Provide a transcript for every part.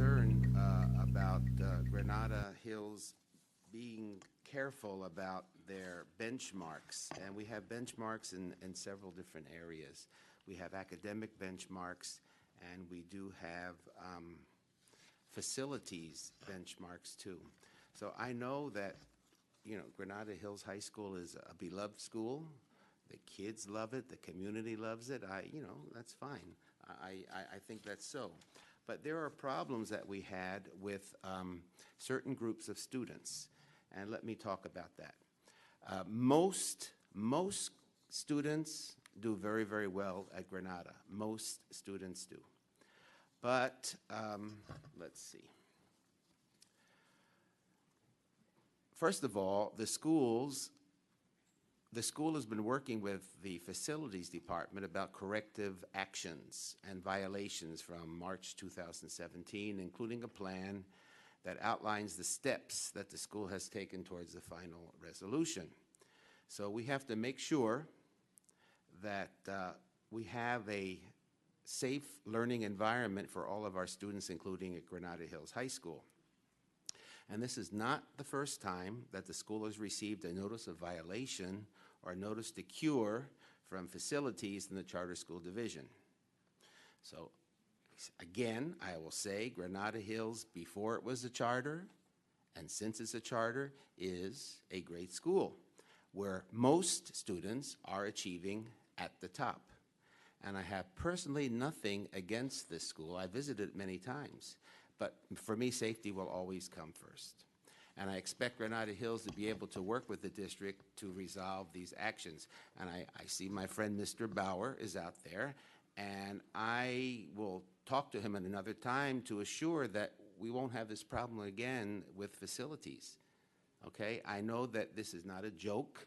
concern about Granada Hills being careful about their benchmarks. And we have benchmarks in several different areas. We have academic benchmarks, and we do have facilities benchmarks too. So I know that, you know, Granada Hills High School is a beloved school. The kids love it. The community loves it. You know, that's fine. I think that's so. But there are problems that we had with certain groups of students, and let me talk about that. Most students do very, very well at Granada. Most students do. But let's see. First of all, the school has been working with the facilities department about corrective actions and violations from March 2017, including a plan that outlines the steps that the school has taken towards the final resolution. So we have to make sure that we have a safe learning environment for all of our students, including at Granada Hills High School. And this is not the first time that the school has received a notice of violation or notice to cure from facilities in the charter school division. So again, I will say Granada Hills, before it was a charter and since it's a charter, is a great school where most students are achieving at the top. And I have personally nothing against this school. I visited it many times. But for me, safety will always come first. And I expect Granada Hills to be able to work with the district to resolve these actions. And I see my friend Mr. Bauer is out there, and I will talk to him at another time to assure that we won't have this problem again with facilities. Okay? I know that this is not a joke,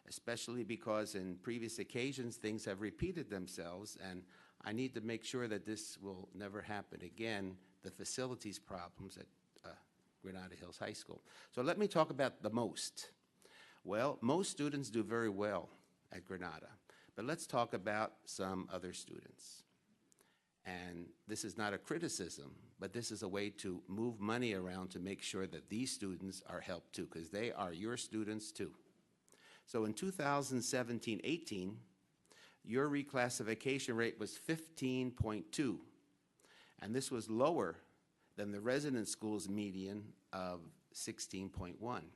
especially because in previous occasions things have repeated themselves, and I need to make sure that this will never happen again, the facilities problems at Granada Hills High School. So let me talk about the most. Well, most students do very well at Granada, but let's talk about some other students. And this is not a criticism, but this is a way to move money around to make sure that these students are helped too, because they are your students too. So in 2017-18, your reclassification rate was 15.2, and this was lower than the resident school's median of 16.1.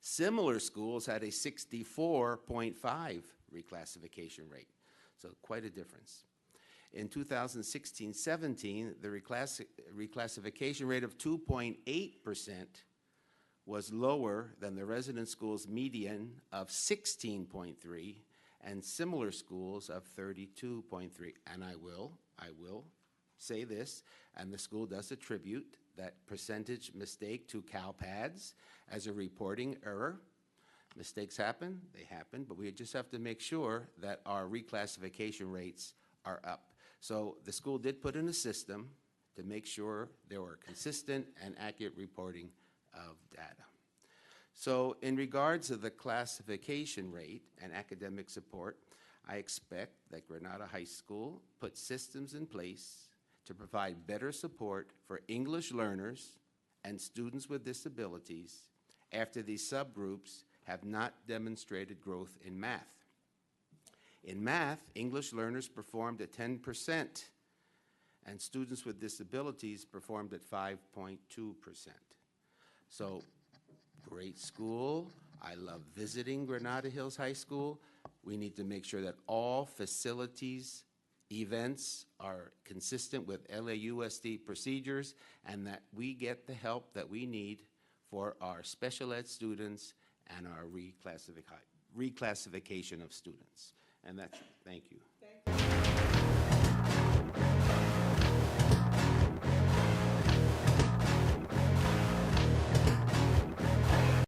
Similar schools had a 64.5 reclassification rate, so quite a difference. In 2016-17, the reclassification rate of 2.8% was lower than the resident school's median of 16.3 and similar schools of 32.3. And I will say this, and the school does attribute that percentage mistake to CalPads as a reporting error. Mistakes happen, they happen, but we just have to make sure that our reclassification rates are up. So the school did put in a system to make sure there were consistent and accurate reporting of data. So in regards to the classification rate and academic support, I expect that Granada High School puts systems in place to provide better support for English learners and students with disabilities after these subgroups have not demonstrated growth in math. In math, English learners performed at 10%, and students with disabilities performed at 5.2%. So, great school. I love visiting Granada Hills High School. We need to make sure that all facilities, events are consistent with LAUSD procedures and that we get the help that we need for our special ed students and our reclassification of students. And that's, thank you.